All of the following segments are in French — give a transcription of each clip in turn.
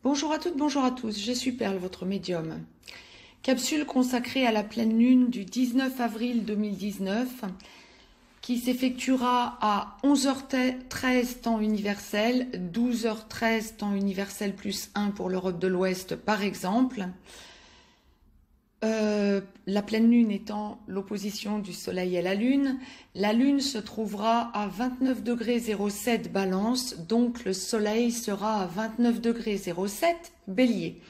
Bonjour à toutes, bonjour à tous, je suis Perle, votre médium. Capsule consacrée à la pleine lune du 19 avril 2019 qui s'effectuera à 11h13 temps universel, 12h13 temps universel plus 1 pour l'Europe de l'Ouest par exemple. La pleine lune étant l'opposition du soleil à la lune se trouvera à 29 degrés 07 balance, donc le soleil sera à 29 degrés 07 bélier.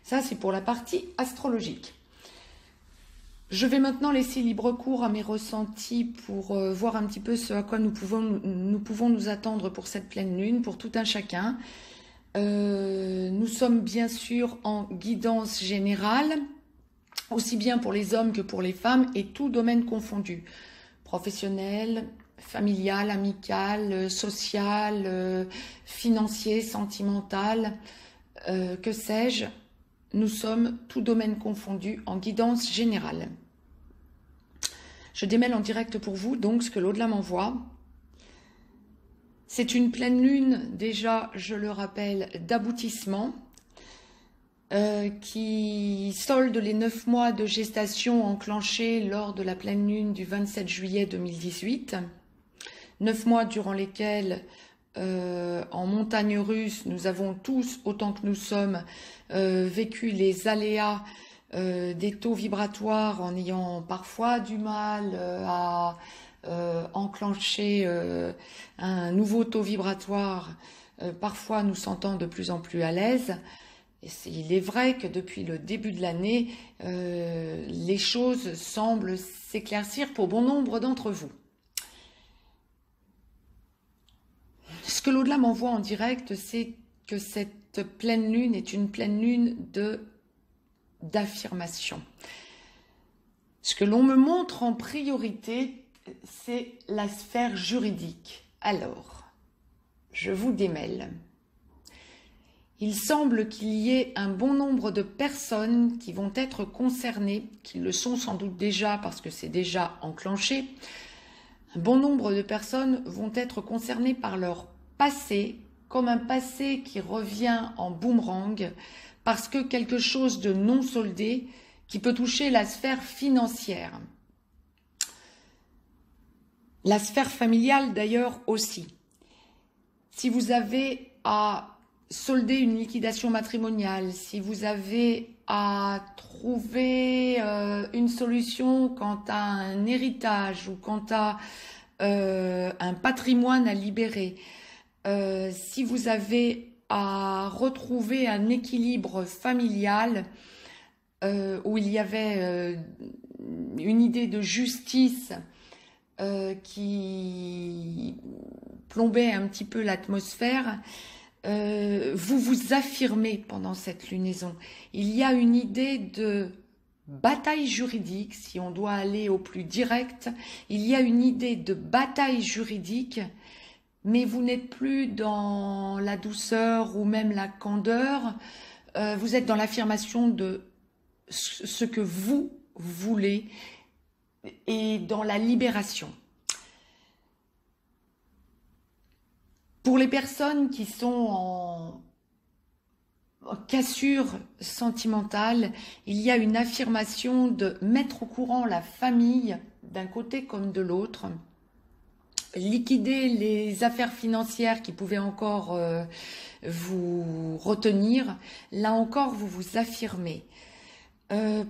Ça c'est pour la partie astrologique. Je vais maintenant laisser libre cours à mes ressentis pour voir un petit peu ce à quoi nous pouvons nous attendre pour cette pleine lune, pour tout un chacun. Nous sommes bien sûr en guidance générale, aussi bien pour les hommes que pour les femmes, et tout domaine confondu. Professionnel, familial, amical, social, financier, sentimental, que sais-je. Nous sommes tout domaine confondu en guidance générale. Je démêle en direct pour vous donc ce que l'au-delà m'envoie. C'est une pleine lune, déjà, je le rappelle, d'aboutissement, qui solde les 9 mois de gestation enclenchés lors de la pleine lune du 27 juillet 2018. 9 mois durant lesquels, en montagne russe, nous avons tous, autant que nous sommes, vécu les aléas des taux vibratoires en ayant parfois du mal à enclencher un nouveau taux vibratoire, parfois nous sentant de plus en plus à l'aise. Il est vrai que depuis le début de l'année, les choses semblent s'éclaircir pour bon nombre d'entre vous. Ce que l'au-delà m'envoie en direct, c'est que cette pleine lune est une pleine lune d'affirmation. Ce que l'on me montre en priorité, c'est la sphère juridique. Alors, je vous démêle. Il semble qu'il y ait un bon nombre de personnes qui vont être concernées, qui le sont sans doute déjà parce que c'est déjà enclenché. Un bon nombre de personnes vont être concernées par leur passé, comme un passé qui revient en boomerang, parce que quelque chose de non soldé qui peut toucher la sphère financière. La sphère familiale d'ailleurs aussi. Si vous avez à solder une liquidation matrimoniale, si vous avez à trouver une solution quant à un héritage ou quant à un patrimoine à libérer, si vous avez à retrouver un équilibre familial où il y avait une idée de justice qui plombait un petit peu l'atmosphère, vous vous affirmez pendant cette lunaison. Il y a une idée de bataille juridique, si on doit aller au plus direct, il y a une idée de bataille juridique, mais vous n'êtes plus dans la douceur ou même la candeur, vous êtes dans l'affirmation de ce que vous voulez et dans la libération. Pour les personnes qui sont en cassure sentimentale, il y a une affirmation de mettre au courant la famille d'un côté comme de l'autre, liquider les affaires financières qui pouvaient encore vous retenir. Là encore, vous vous affirmez.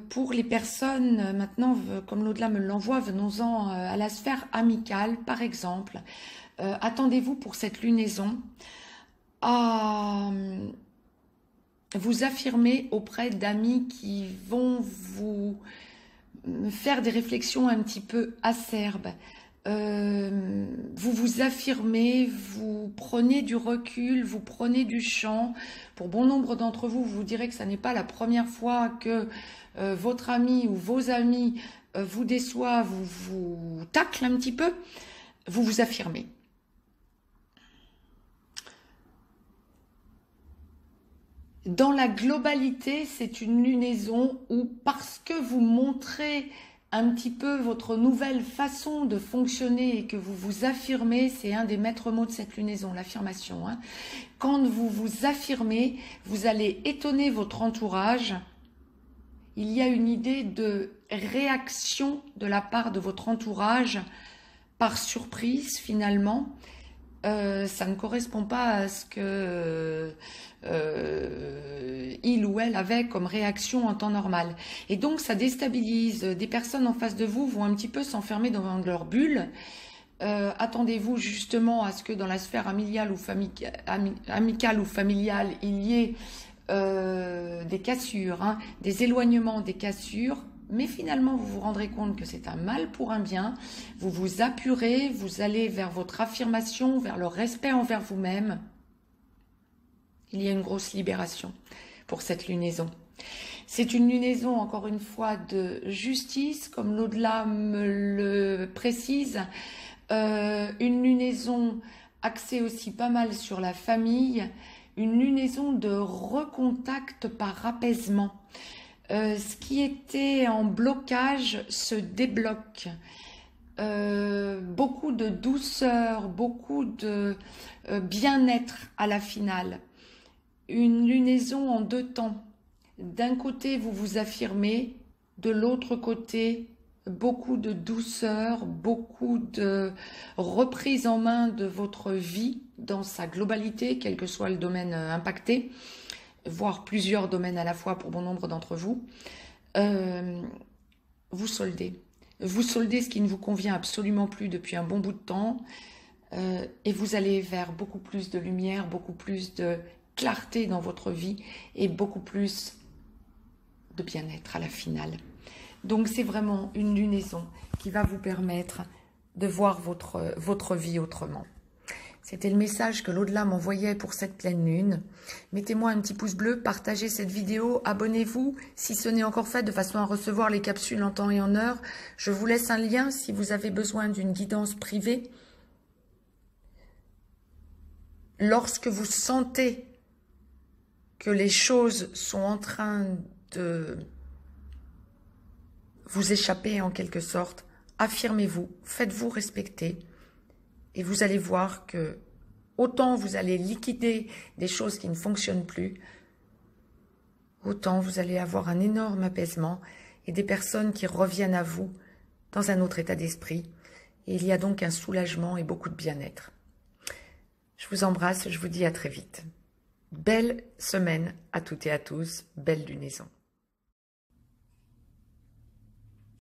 Pour les personnes, maintenant, comme l'au-delà me l'envoie, venons-en à la sphère amicale, par exemple. Attendez-vous pour cette lunaison à vous affirmer auprès d'amis qui vont vous faire des réflexions un petit peu acerbes. Vous vous affirmez, vous prenez du recul, vous prenez du champ. Pour bon nombre d'entre vous, vous direz que ça n'est pas la première fois que votre ami ou vos amis vous déçoivent, vous taclent un petit peu. Vous vous affirmez. Dans la globalité, c'est une lunaison où, parce que vous montrez un petit peu votre nouvelle façon de fonctionner et que vous vous affirmez, c'est un des maîtres mots de cette lunaison, l'affirmation. Hein. Quand vous vous affirmez, vous allez étonner votre entourage. Il y a une idée de réaction de la part de votre entourage par surprise finalement. Ça ne correspond pas à ce que il ou elle avait comme réaction en temps normal. Et donc ça déstabilise. Des personnes en face de vous vont un petit peu s'enfermer dans leur bulle. Attendez-vous justement à ce que dans la sphère amicale ou familiale, il y ait des cassures, hein, des éloignements, des cassures. Mais finalement, vous vous rendrez compte que c'est un mal pour un bien. Vous vous apurez, vous allez vers votre affirmation, vers le respect envers vous-même. Il y a une grosse libération pour cette lunaison. C'est une lunaison, encore une fois, de justice, comme l'au-delà me le précise. Une lunaison axée aussi pas mal sur la famille. Une lunaison de recontact par apaisement. Ce qui était en blocage se débloque. Beaucoup de douceur, beaucoup de bien-être à la finale. Une lunaison en deux temps. D'un côté, vous vous affirmez, de l'autre côté, beaucoup de douceur, beaucoup de reprise en main de votre vie dans sa globalité, quel que soit le domaine impacté, voire plusieurs domaines à la fois pour bon nombre d'entre vous. Vous soldez. Vous soldez ce qui ne vous convient absolument plus depuis un bon bout de temps et vous allez vers beaucoup plus de lumière, beaucoup plus de clarté dans votre vie et beaucoup plus de bien-être à la finale. Donc c'est vraiment une lunaison qui va vous permettre de voir votre vie autrement. C'était le message que l'au-delà m'envoyait pour cette pleine lune. Mettez-moi un petit pouce bleu, partagez cette vidéo, abonnez-vous si ce n'est encore fait de façon à recevoir les capsules en temps et en heure. Je vous laisse un lien si vous avez besoin d'une guidance privée. Lorsque vous sentez que les choses sont en train de vous échapper en quelque sorte, affirmez-vous, faites-vous respecter et vous allez voir que autant vous allez liquider des choses qui ne fonctionnent plus, autant vous allez avoir un énorme apaisement et des personnes qui reviennent à vous dans un autre état d'esprit. Et il y a donc un soulagement et beaucoup de bien-être. Je vous embrasse, je vous dis à très vite. Belle semaine à toutes et à tous, belle lunaison.